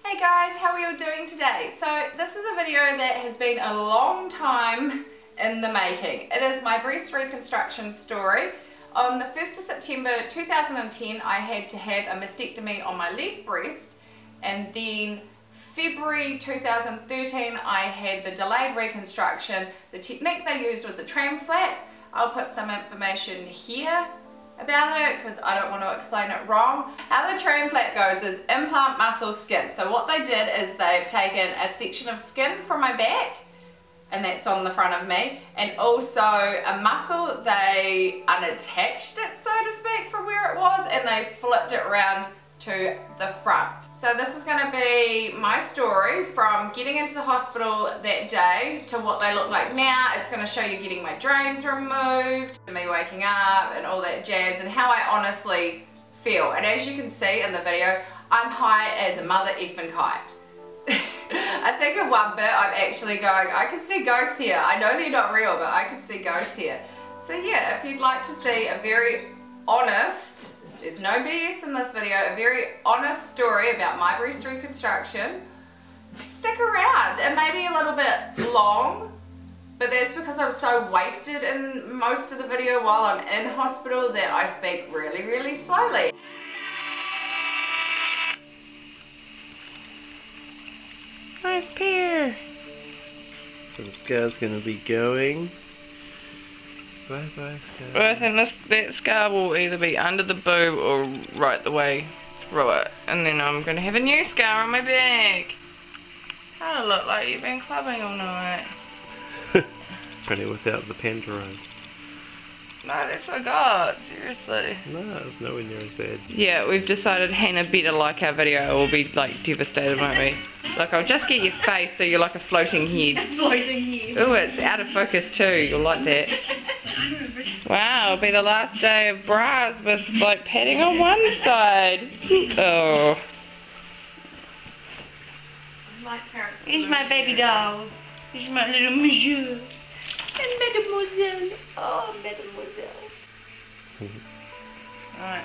Hey guys, how are you all doing today? So this is a video that has been a long time in the making. It is my breast reconstruction story. On the 1st of September 2010 I had to have a mastectomy on my left breast, and then February 2013 I had the delayed reconstruction. The technique they used was a tram flap. I'll put some information here about it because I don't want to explain it wrong. How the tram flap goes is implant muscle skin. So what they did is they've taken a section of skin from my back, and that's on the front of me, and also a muscle. They unattached it, so to speak, from where it was, and they flipped it around to the front. So this is going to be my story from getting into the hospital that day to what they look like now. It's going to show you getting my drains removed, me waking up and all that jazz, and how I honestly feel. And as you can see in the video, I'm high as a mother effing kite. I think in one bit I'm actually going, I can see ghosts here. I know they're not real, but I can see ghosts here. So yeah, if you'd like to see a very honest, there's no BS in this video, a very honest story about my breast reconstruction, stick around. It may be a little bit long, but that's because I'm so wasted in most of the video while I'm in hospital that I speak really, really slowly. Nice pair. So the scar's going to be going. Bye bye scar. Well, I think that scar will either be under the boob or right the way through it. And then I'm going to have a new scar on my back. Kind of look like you've been clubbing all night. Only without the pantarone. No, that's what I got. Seriously. No, it's nowhere near as bad. Yeah, we've decided Hannah better like our video or we'll be like devastated, won't we? Like, I'll just get your face so you're like a floating head. Floating head. Oh, it's out of focus too. You'll like that. Wow, it'll be the last day of bras with like padding on one side. Oh. Here's my baby dolls. Here's my little monsieur. And mademoiselle. Oh, mademoiselle. Alright,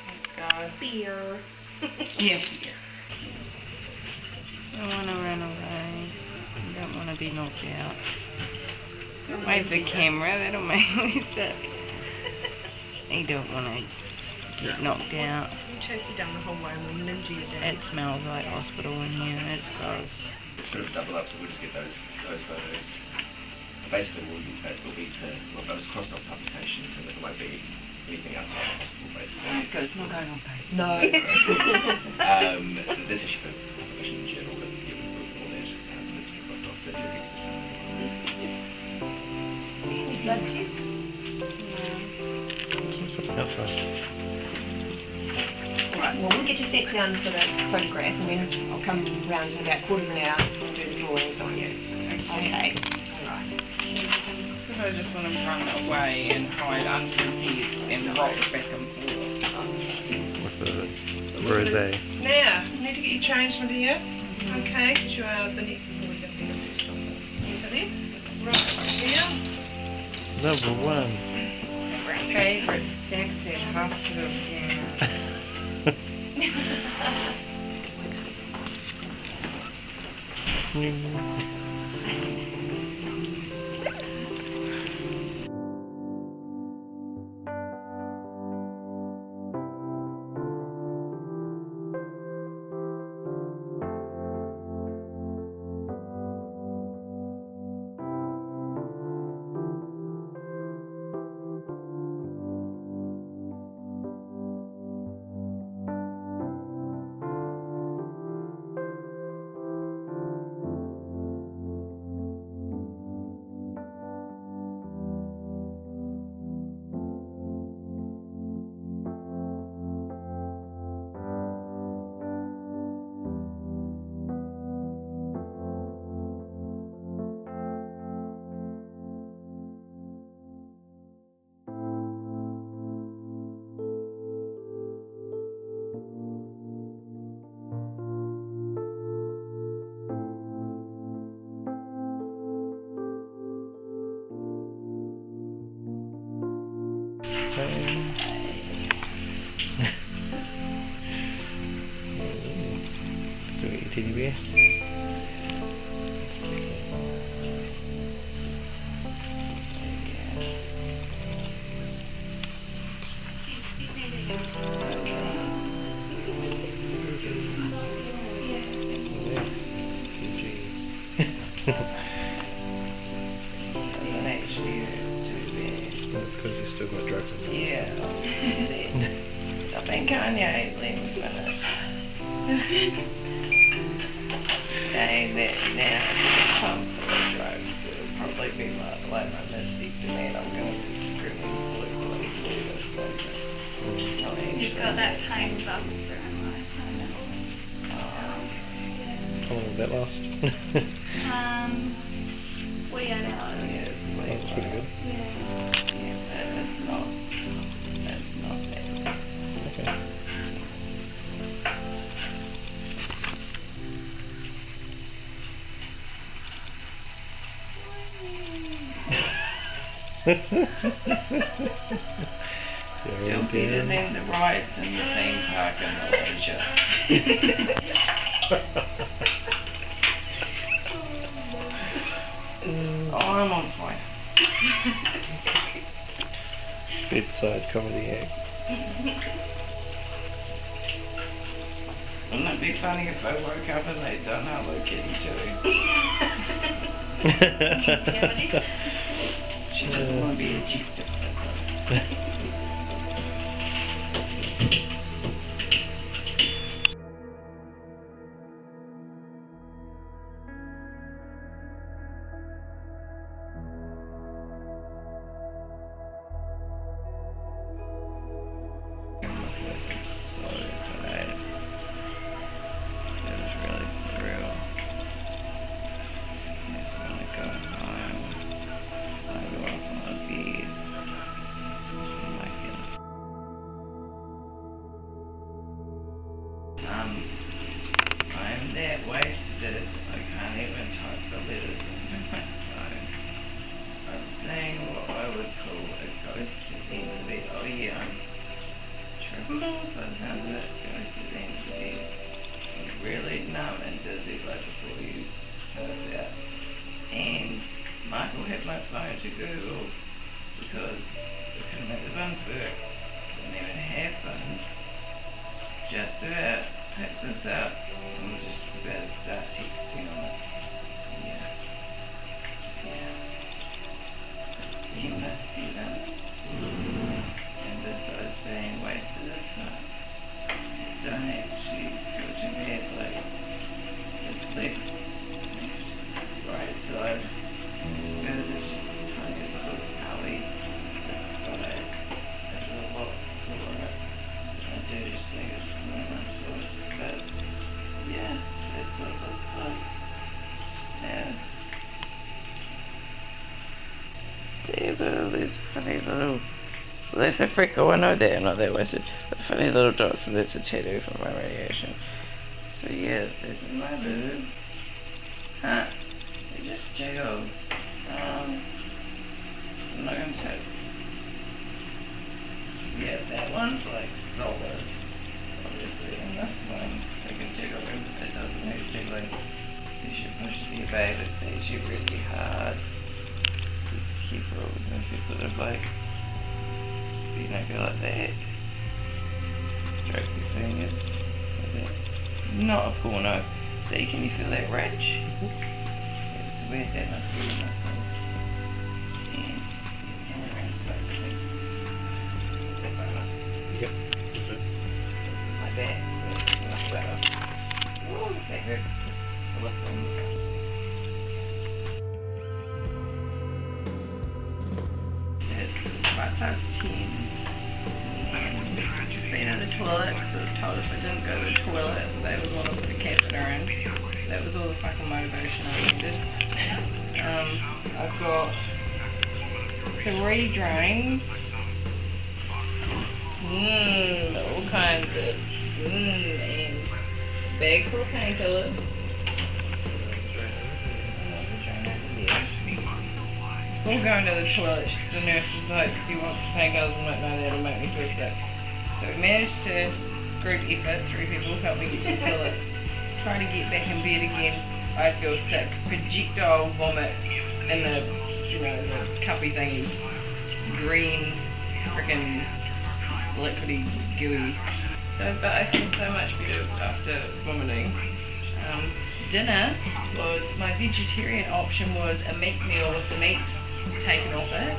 let's go. Beer. Yeah, beer. I don't want to run away. I don't want to be knocked out. Don't wave the camera, that'll make me sick. I don't want to get knocked out. We'll chase you down the hallway and we'll ninja you down. It smells like hospital in here, it's gross. It's going to double up, so we'll just get those photos. Basically, it will be for those crossed off publications, and there won't be anything outside the hospital, basically. That's good, it's not going on Facebook. No. There's actually a publication in the journal that all that, so that's been crossed off. So if you just get this. Any blood tests? That's right. Alright, well we'll get you set down for the photograph, and then I'll come round in about a quarter of an hour and do the drawings on you. Okay. Alright. Because I just want to run away and hide under the desk and rock back and forth. What's the rosé? Now, I need to get you changed, my dear. Okay, because you are the next one. We're going to do stuff. So there. Right here. Number one. Favorite sexy hospital gown. teddy bear. Doesn't actually hurt too bad. That's because you still got drugs in the system. Yeah. Stop being Kanye, let me finish. Saying that now if I come for the drugs, it'll probably be like my mastectomy and I'm going to be screaming blue this later. You've got that pain buster in my sinus. How long will that last? 48 hours. Yeah, it's way That's pretty good. Yeah. Yeah, but that's not bad. Okay. Still better than the rides in the theme park in Malaysia. Oh, I'm on fire. Bedside comedy act. Wouldn't it be funny if I woke up and they'd done Hello Kitty too? She doesn't want to be addicted. I'm that wasted, I can't even type the letters into my phone. I'm saying what I would call a ghost at the end of the bed. Oh yeah, I'm triple balls by the sounds of it. Ghost at the end of the bed. I'm really numb and dizzy like before you pass out. And Michael had my phone to Google because we couldn't make the buns work. Didn't even have buns. Just about picked this up and was just about to start texting on it. Yeah. 10:07. And this is being wasted as fuck. Don't actually go to bed like this leg. Right side. It's good, it's just a tiny little alley. This side is a lot sore. I do just think it's myself, but yeah, that's what it looks like. Yeah. See, I've got all these funny little, well, that's a freckle, I know that, I'm not that wasted, but funny little dots, and that's a tattoo from my radiation. So yeah, this is my boob. Huh, they just jiggled. I'm not going to. Yeah, that one's like solid, obviously, and this one, I can jiggle it, it doesn't need jiggling. You should push your babe, it's actually really hard. Just careful, if you sort of like, you know, go like that. Stroke your fingers, like that. It's not a porno. See, can you feel that ridge? Yeah, it's weird, that must be a muscle. And, come around, like this. Yep. This is my back. That's much better. Ooh, that hurts to flip them. It's 10:05. And just been in the toilet because I was told if I didn't go to the toilet, they would want to put a catheter in. That was all the fucking motivation I needed. I've got 3 drains. All kinds of and bag full of painkillers. Before going to the toilet, the nurse was like, "Do you want some painkillers?" I'm like, "No, that'll make me feel sick." So we managed to group effort, 3 people helped me get to the toilet. trying to get back in bed again, I feel sick. Projectile vomit in the, you know, the cuppy thingy. Green, frickin' liquidy, gooey. So, but I feel so much better after vomiting. Dinner was, my vegetarian option was a meat meal with the meat taken off it.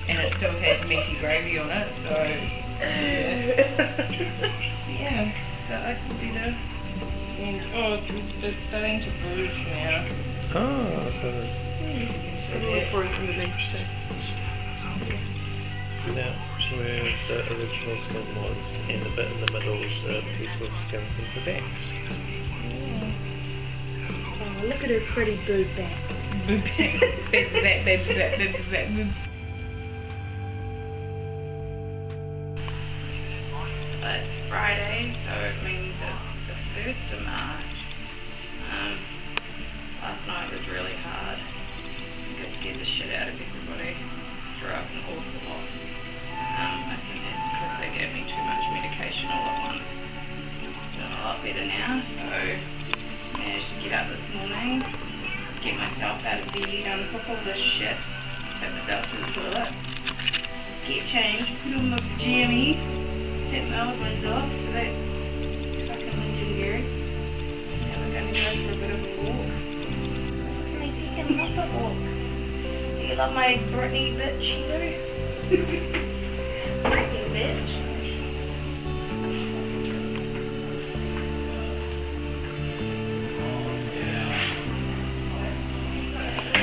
And it still had meaty gravy on it, so yeah, but I feel better. And it's starting to bruise now. Oh, so it's A little fruit underneath. now where the original skin was, and the bit in the middle is the piece of skeleton for back. Oh, look at her pretty boob back. Boob back, baby back, boob. It's Friday, so it means it's the 1st of March. Last night was really hard. I got scared the shit out of everybody. Threw up an awful lot. I think that's because they gave me too much medication all at once. Feeling a lot better now, so managed to get up this morning, get myself out of bed, unhook all this shit, take myself to the toilet, get changed, put on my pajamas, take my old ones off, so that's fucking legendary. Now we're going to go for a bit of a walk. This is my second Muppet walk. Do you love my Britney bitch, you know? Britney bitch.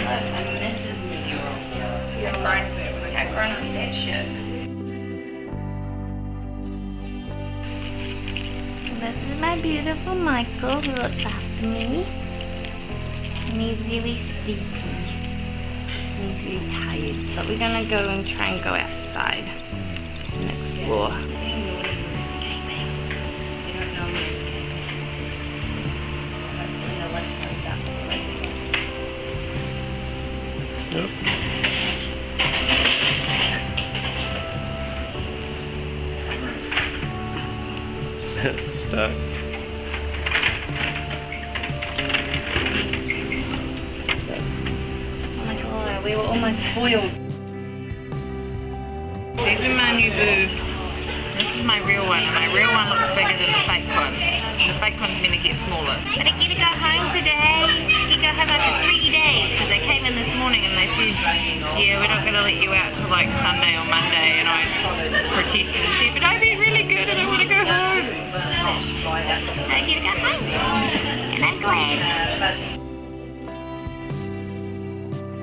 I'm Mrs. Meals. I've grown up that shit. This is my beautiful Michael who looks after me. And he's really sleepy. He's really tired. But we're gonna go and try and go outside and explore. We don't know we're escaping. Hopefully no one comes up. Nope. Stuck. Oh my god, we were almost spoiled. These are my new boobs. This is my real one, and my real one looks bigger than the fake one. And the fake one's meant to get smaller. But I get to go home today. I get to go home after 3 days, because they came in this morning and they said, yeah, we're not going to let you out till like Sunday or Monday. And I protested and said, but I'd be really good and I want to go home. So I get to go home. And I'm glad.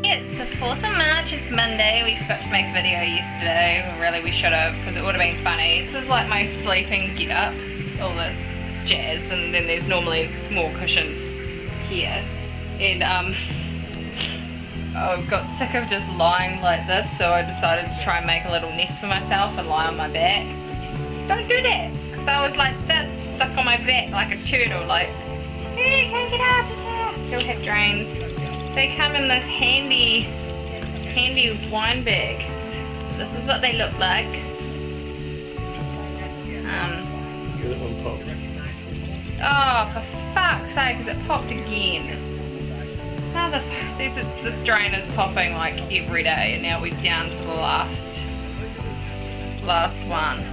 It's the 4th of March, it's Monday. We forgot to make a video yesterday. Well, really we should have, because it would have been funny. This is like my sleeping get up, all this jazz, and then there's normally more cushions here. And I got sick of just lying like this, so I decided to try and make a little nest for myself and lie on my back. Don't do that, because I was like this, stuck on my back like a turtle, like, hey, can't get up. Still have drains. They come in this handy wine bag. This is what they look like. That one popped. Oh, for fuck's sake, because it popped again. This drain is popping like every day, and now we're down to the last one.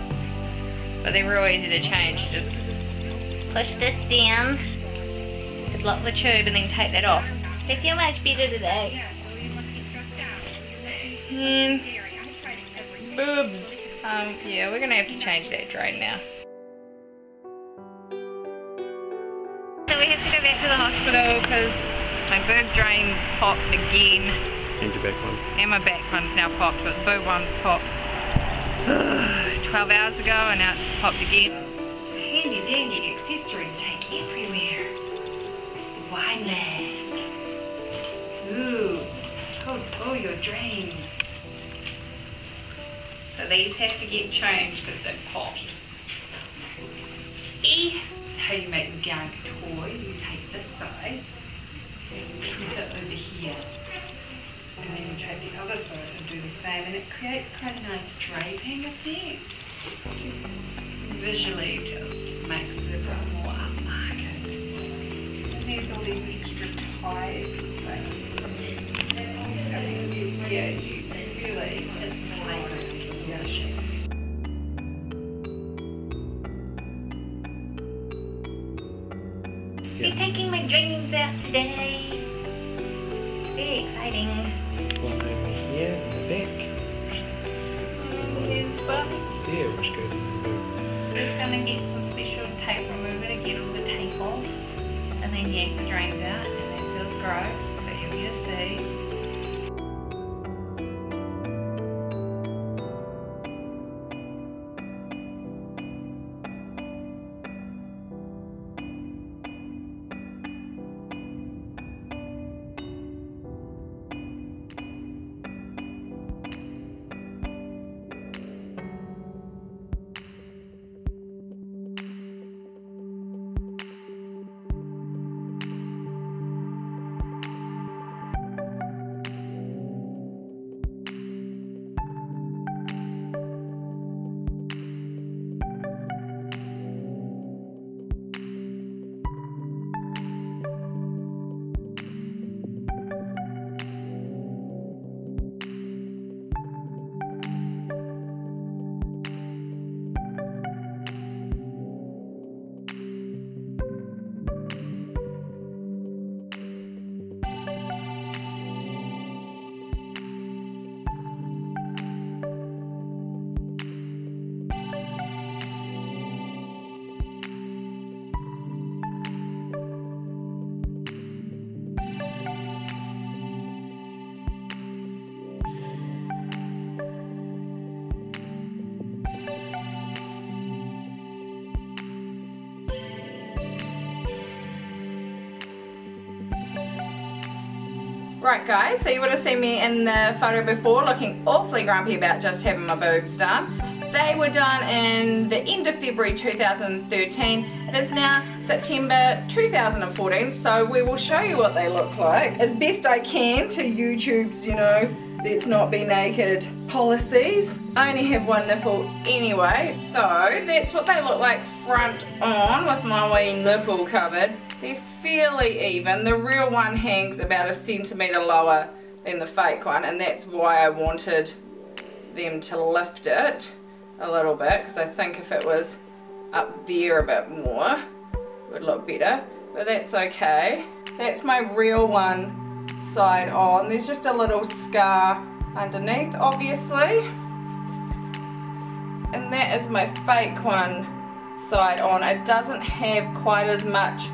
But they're real easy to change. You just push this down, lock the tube, and then take that off. They feel much better today. And boobs. Yeah, we're gonna have to change that drain now. So we have to go back to the hospital because my boob drain's popped again. And your back one. And my back one's now popped, but the boob one's popped 12 hours ago, and now it's popped again. Handy dandy accessory to take everywhere. Wine leg. Ooh, holds all your drains. So these have to get changed because they're popped. That's how you make the gag toy. You take this side and keep it over here. And then you take the other side and do the same, and it creates quite a nice draping effect. Just visually just makes it a bit more upmarket. pies. But I mean, yeah, you really, it's amazing. Yeah, sure. We're taking my dreams out today. It's very exciting. One over here in the back. Yes, but There, which goes in the boot. just gonna get some special tape remover to get all the tape off, and then yank the drains out, and it feels gross, but you'll get to see. Right guys, so you would have seen me in the photo before looking awfully grumpy about just having my boobs done. They were done in the end of February 2013. It is now September 2014, so we will show you what they look like as best I can to YouTube's, you know, let's not be naked policies. I only have one nipple anyway, so that's what they look like front on with my wee nipple covered. They're fairly even. The real one hangs about 1 centimetre lower than the fake one, and that's why I wanted them to lift it a little bit, because I think if it was up there a bit more it would look better, but that's okay. That's my real one side on. There's just a little scar underneath obviously, and that is my fake one side on. It doesn't have quite as much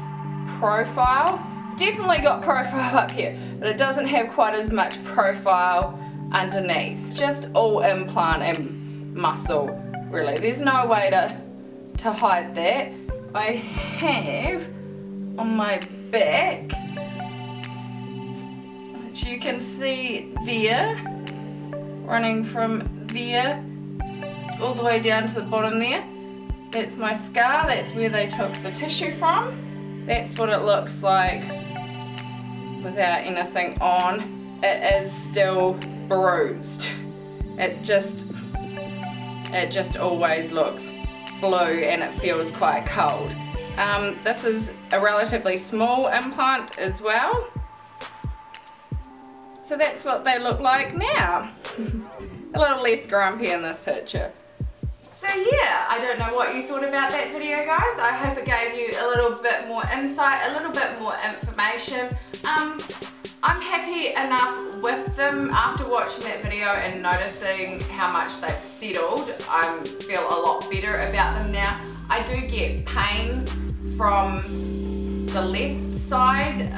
profile. It's definitely got profile up here, but it doesn't have quite as much profile underneath. Just all implant and muscle really. There's no way to hide that. I have on my back, which you can see there, running from there all the way down to the bottom there. That's my scar. That's where they took the tissue from. That's what it looks like without anything on. It is still bruised. It just always looks blue and it feels quite cold. This is a relatively small implant as well. So that's what they look like now. A little less grumpy in this picture. So yeah, I don't know what you thought about that video guys. I hope it gave you a little bit more insight, a little bit more information. I'm happy enough with them after watching that video and noticing how much they've settled. I feel a lot better about them now. I do get pain from the left side.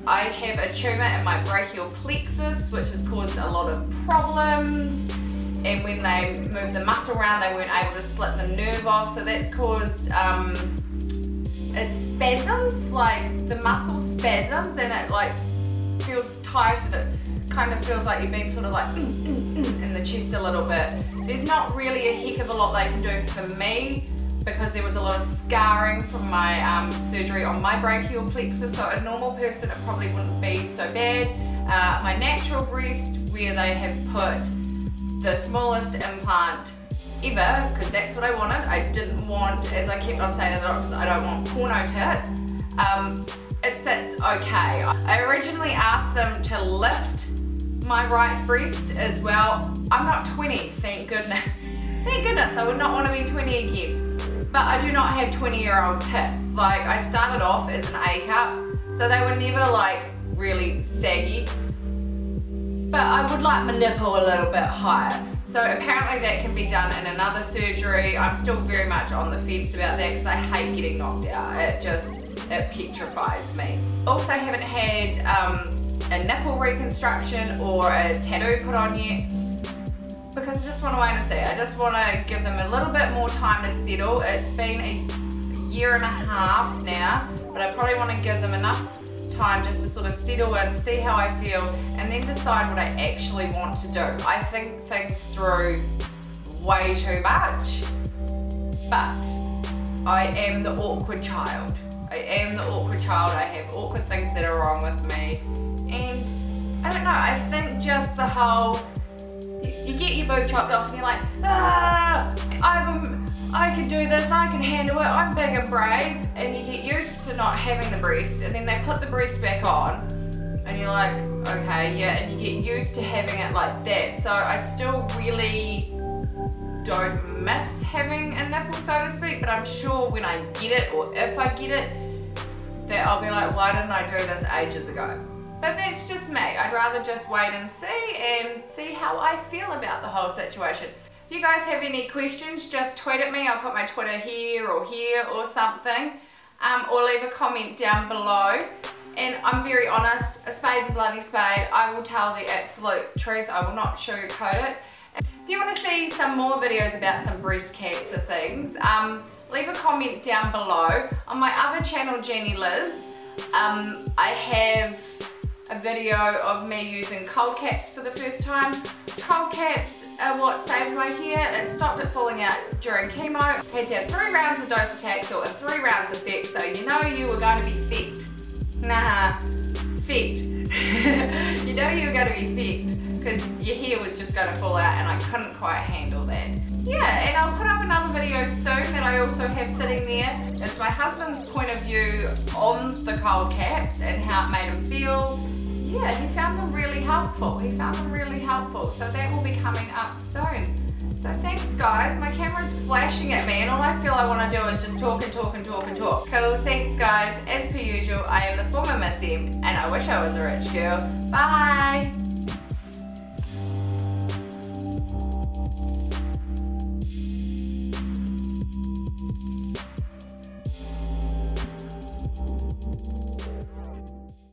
I have a tumour in my brachial plexus which has caused a lot of problems. And when they moved the muscle around, they weren't able to split the nerve off, so that's caused spasms, like the muscle spasms, and it like feels tight, and it kind of feels like you're being sort of like in the chest a little bit. There's not really a heck of a lot they can do for me because there was a lot of scarring from my surgery on my brachial plexus, so a normal person it probably wouldn't be so bad. My natural breast, where they have put the smallest implant ever, because that's what I wanted. I didn't want, as I kept on saying to the doctors, I don't want porno tits. it sits okay. I originally asked them to lift my right breast as well. I'm not 20, thank goodness. Thank goodness, I would not want to be 20 again. But I do not have 20-year-old tits. Like, I started off as an A cup, so they were never like really saggy. But I would like my nipple a little bit higher. So apparently that can be done in another surgery. I'm still very much on the fence about that because I hate getting knocked out. It petrifies me. Also haven't had a nipple reconstruction or a tattoo put on yet because I just want to wait and see. I just want to give them a little bit more time to settle. It's been a year and a half now, but I probably want to give them enough time just to sort of settle in, see how I feel, and then decide what I actually want to do. I think things through way too much, but I am the awkward child. I am the awkward child. I have awkward things that are wrong with me, and I don't know, I think just the whole, you get your boob chopped off and you're like, I can do this, I can handle it, I'm big and brave, and you get used to not having the breast, and then they put the breast back on, and you're like, okay, yeah, and you get used to having it like that. So I still really don't miss having a nipple, so to speak, but I'm sure when I get it, or if I get it, that I'll be like, why didn't I do this ages ago? But that's just me. I'd rather just wait and see how I feel about the whole situation. If you guys have any questions, just tweet at me. I'll put my Twitter here or something, or leave a comment down below. And I'm very honest, a spade's a bloody spade. I will tell the absolute truth. I will not sugarcoat it. If you want to see some more videos about some breast cancer things, leave a comment down below. On my other channel, Jeannie Liz, I have a video of me using cold caps for the first time. Cold caps are what saved my hair and stopped it falling out during chemo. I had to have 3 rounds of docetaxel and 3 rounds of FEC, so you know you were going to be fecked. Nah, fecked. You know you were going to be fecked because your hair was just going to fall out and I couldn't quite handle that. Yeah, and I'll put up another video soon that I also have sitting there. It's my husband's point of view on the cold caps and how it made him feel. Yeah, he found them really helpful. So that will be coming up soon. So thanks guys. My camera's flashing at me and all I feel I want to do is just talk and talk and talk and talk. Cool, thanks guys. As per usual, I am the former Miss M and I wish I was a rich girl. Bye.